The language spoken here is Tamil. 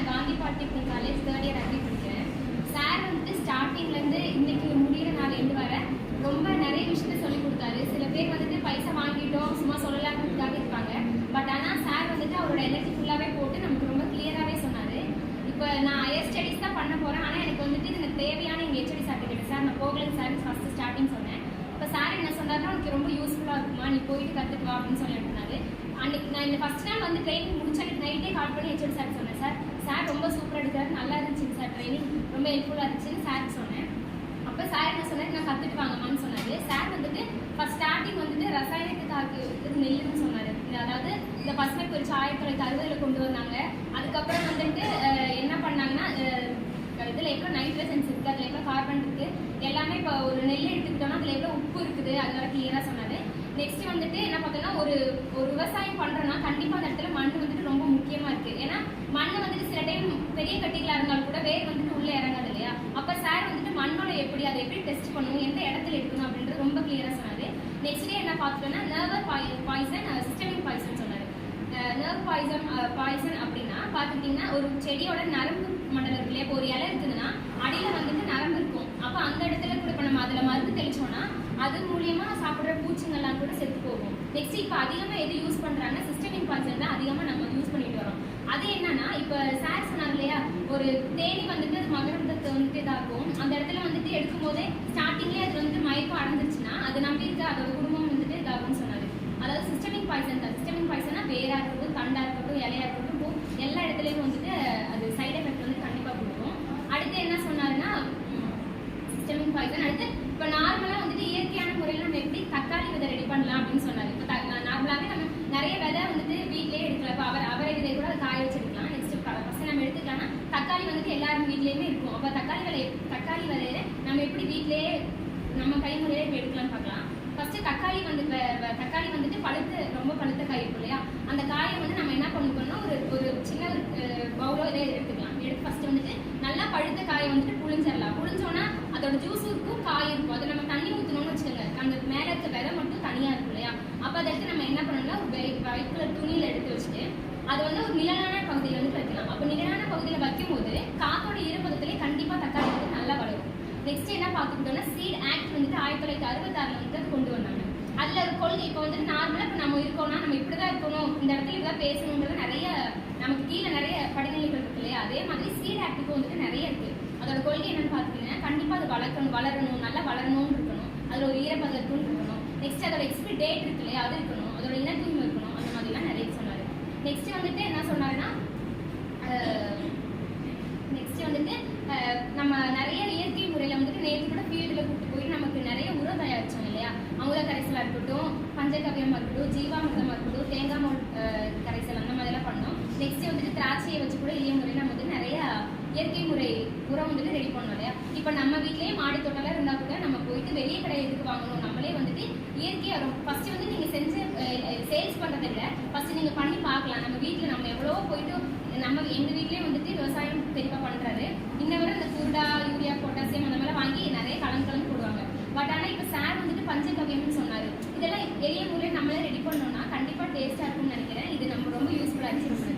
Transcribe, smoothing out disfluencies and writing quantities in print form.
நான் Gandhi polytechnic college 3rd year agri படிக்கிறேன். சார் வந்துட்டு ஸ்டார்டிங்லேருந்து இன்னைக்கு முடிகிற நாள் எண்டு வர ரொம்ப நிறைய விஷயத்த சொல்லி கொடுத்தாரு. சில பேர் வந்துட்டு பைசா வாங்கிட்டோம் சும்மா சொல்லலாம்ன்றதுக்காக இருப்பாங்க. பட் ஆனால் சார் வந்துட்டு அவரோட எனர்ஜி ஃபுல்லாகவே போட்டு நமக்கு ரொம்ப கிளியராகவே சொன்னார். இப்போ நான் ஹையர் ஸ்டடீஸ் தான் பண்ண போகிறேன். ஆனால் எனக்கு வந்துட்டு எனக்கு தேவையான எங்கள் ஹெச்ஓடி சார் கிட்ட சார் நான் போகலன்னு சார் ஃபஸ்ட்டு ஸ்டார்டிங் சொன்னேன். இப்போ சார் என்ன சொன்னார்னா உனக்கு ரொம்ப யூஸ்ஃபுல்லாக இருக்குமா, நீ போயிட்டு கற்றுக்குவா அப்படின்னு சொல்லிட்டு இருந்தாரு. அன்னைக்கு நான் இந்த ஃபஸ்ட் நாள் வந்து ட்ரைனிங் முடிச்சு எனக்கு நைட்டே கால் பண்ணி ஹெச்ஓடி சார் சொன்னேன். சார் ரொம்ப சூப்பராக எடுக்கிறாரு, நல்லா இருந்துச்சுங்க சார், ட்ரைனிங் ரொம்ப ஹெல்ப்ஃபுல்லாக இருந்துச்சுன்னு சார் சொன்னேன். அப்போ சார் என்ன சொன்னார், நான் கற்றுட்டு வாங்கம்மான்னு சொன்னார். சார் வந்துட்டு ஃபஸ்ட் ஸ்டார்டிங் வந்துட்டு ரசாயனத்துக்காக நெல்லுன்னு சொன்னார். அதாவது இந்த பசுமைக்கு ஒரு 1960 கொண்டு வந்தாங்க. அதுக்கப்புறம் வந்துட்டு என்ன பண்ணாங்கன்னா இதில் எவ்வளோ நைட்ரஜன்ஸ் இருக்குது, அதில் எவ்வளோ கார்பன் இருக்குது, எல்லாமே இப்போ ஒரு நெல் எடுத்துக்கிட்டோம்னா அதில் எவ்வளோ உப்பு இருக்குது அதனால கிளியராக சொன்னார். நெக்ஸ்ட் வந்துட்டு என்ன பார்த்தோம்னா ஒரு விவசாயம் பண்ணுறோன்னா கண்டிப்பாக அந்த இடத்துல மண் வந்துட்டு ரொம்ப முக்கியமாக இருக்குது. ஏன்னா மண் வந்துட்டு சில டைம் பெரிய கட்டிகளாக இருந்தாலும் கூட வேர் வந்துட்டு உள்ளே இறங்காது இல்லையா. அப்போ சார் வந்துட்டு மண்ணோட அதை எப்படி டெஸ்ட் பண்ணணும், எந்த இடத்துல இருக்கணும் அப்படின்றது ரொம்ப கிளியராக சொன்னார். நெக்ஸ்ட் டே என்ன பார்த்துட்டோம்னா நர்வ் பாய்சன் சிஸ்டமிக் பாய்சன் சொன்னார். நர்வ் பாய்சன் அப்படின்னா பார்த்துக்கிட்டிங்கன்னா ஒரு செடியோட நரம்பு மண்டலம் இருக்கு இல்லையா. இப்போ ஒரு இலை இருக்குதுன்னா அடியில் வந்துட்டு நரம்பு இருக்கும். அப்போ அந்த இடத்துல கூட இப்போ நம்ம அதில் மருந்து தெளிச்சோம்னா அது மூலியமாக சாப்பிட்ற பூச்சிங்கெல்லாம் கூட செத்து போகும். நெக்ஸ்ட் இப்போ அதிகமாக எது யூஸ் பண்ணுறாங்கன்னா சிஸ்டமிக் பாய்சன் தான் அதிகமாக நம்ம யூஸ் பண்ணிட்டு வரோம். அது என்னன்னா இப்போ சார் சொன்னாங்க இல்லையா, ஒரு தேனி வந்துட்டு அது மகரந்தத்தை வந்துட்டு இதாகும். அந்த இடத்துல வந்துட்டு எடுக்கும் போதே ஸ்டார்டிங்லேயே அது வந்துட்டு மயக்கம் அடைஞ்சிருச்சுன்னா அது நம்பி இருக்க அதோட குடும்பம் வந்துட்டு இதாகும்னு சொன்னாரு. அதாவது சிஸ்டமிக் பாய்சன் தான். சிஸ்டமிக் பாய்சனா வேரா இருக்கட்டும், தண்டா இருக்கட்டும், இலையா இருக்கட்டும், எல்லா இடத்துலையும் வந்துட்டு அது சைடு எஃபெக்ட் வந்து கண்டிப்பாக கொடுக்கும். அடுத்து என்ன சொன்னாருன்னா சிஸ்டமிக் பாய்சன். அடுத்து இப்போ நார்மலாக வந்துட்டு இயற்கையான முறையில் நம்ம எப்படி தக்காளி விதை ரெடி பண்ணலாம் அப்படின்னு சொன்னார். இப்போ நார்மலாகவே நம்ம நிறைய விதை வந்துட்டு வீட்லேயே எடுக்கலாம். இப்போ அவரை விதை கூட காய வச்சிருக்கலாம். நெக்ஸ்ட் ஃபஸ்ட்டு நம்ம எடுத்துக்கலாம்னா தக்காளி வந்துட்டு எல்லாரும் வீட்லேயுமே இருக்கும். அப்போ தக்காளி விதையை நம்ம எப்படி வீட்லேயே நம்ம கைமுறையிலே இப்போ எடுக்கலாம்னு பார்க்கலாம். ஃபஸ்ட்டு தக்காளி வந்துட்டு ரொம்ப பழுத்த காய் இருக்கும் இல்லையா. அந்த காயை வந்து நம்ம என்ன பண்ணிக்கணும்னா ஒரு சின்ன பவுலோ இதை எடுத்துக்கலாம். எடுத்து ஃபஸ்ட்டு வந்துட்டு நல்லா பழுத்த காயை வந்துட்டு புழிஞ்சிடலாம். புழிஞ்சோன்னா அதோட ஜூஸ் இருக்கும், காய் இருக்கும். அதை நம்ம தண்ணி ஊற்றணும்னு வச்சுக்கோங்க, அந்த மேலே இருக்க விதை மட்டும் தனியாக இருக்கும் இல்லையா. அப்போ அதை எடுத்து நம்ம என்ன பண்ணணும்னா ஒரு ஒயிட் கலர் துணியில் எடுத்து வச்சுட்டு அது வந்து ஒரு நிழலான பகுதியில் வந்து வைக்கலாம். அப்போ நிழலான பகுதியில் வைக்கும்போது காத்தோட ஈரப்பதத்திலே கண்டிப்பாக தக்காளி வந்து நல்லா வளரும். நெக்ஸ்ட் என்ன பார்த்துக்கிட்டோம்னா சீட் ஆக்ட் வந்துட்டு 1966 வந்து அது கொண்டு வந்தாங்க. அதில் ஒரு கொள்கை இப்போ வந்துட்டு நார்மலாக இப்போ நம்ம இருக்கோம்னா நம்ம இப்படி தான் இருக்கணும், இந்த இடத்துல இப்படிதான் பேசணுன்றது நிறைய நமக்கு கீழே நிறைய படிநிலைகள் இருக்கு இல்லையா. அதே மாதிரி சீட் ஆக்டுக்கு வந்துட்டு நிறைய இருக்குது. அதோட கொள்கை என்னன்னு பார்த்துக்கிட்டீங்கன்னா கண்டிப்பாக அது வளரணும், நல்லா வளரணும்னு இருக்கணும். அதில் ஒரு ஈரப்பதற்குன்னு இருக்கணும். நெக்ஸ்ட் அதோட எக்ஸ்பிரி டேட் இருக்கு இல்லையா, அது இருக்கணும். அதோட இன தூய்மை இருக்கணும். அந்த மாதிரிலாம் நிறைய சொன்னார். நெக்ஸ்ட் வந்துட்டு என்ன சொன்னாருன்னா நம்ம நிறைய இயற்கை முறையில் வந்துட்டு நேற்று கூட ஃபீல்டில் கூப்பிட்டு போயிட்டு நமக்கு நிறைய உரம் தயாரிச்சோம் இல்லையா. அமுத கரைசலாக இருக்கட்டும், பஞ்சகவியமாக இருக்கட்டும், ஜீவாமிர்தமாக இருக்கட்டும், தேங்காய் கரைசல் அந்த மாதிரிலாம் பண்ணோம். நெக்ஸ்ட் வந்துட்டு திராட்சையை வச்சு கூட எளிய முறையில் நம்ம வந்து நிறைய இயற்கை முறை உரம் வந்துட்டு ரெடி பண்ணோம் இல்லையா. இப்போ நம்ம வீட்லேயே மாடி தோட்டம்லாம் இருந்தால் கூட நம்ம போயிட்டு வெளியே கடை எதுக்கு வாங்கணும், நம்மளே வந்துட்டு இயற்கையாக வரும். ஃபஸ்ட்டு வந்து நீங்கள் செஞ்சு சேல்ஸ் பண்ணுறதை விட ஃபஸ்ட்டு நீங்கள் பண்ணி பார்க்கலாம். நம்ம வீட்டில் நம்ம எவ்வளோ போயிட்டு எங்கள் வீட்லேயே வந்துட்டு விவசாயம் பெருப்பாக பண்ணுறாரு. இன்ன வரை இந்த குருடா, யூரியா, பொட்டாசியம் அந்த மாதிரிலாம் வாங்கி நிறைய கலந்து போடுவாங்க. பட் ஆனால் இப்போ சார் வந்துட்டு பஞ்சகவியம்னு சொன்னார். இதெல்லாம் எளிய முறையில் நம்மளே ரெடி பண்ணோம்னா கண்டிப்பாக டேஸ்ட்டாக இருக்கும்னு நினைக்கிறேன். இது நம்ம ரொம்ப யூஸ்ஃபுல்லாக இருந்துச்சு.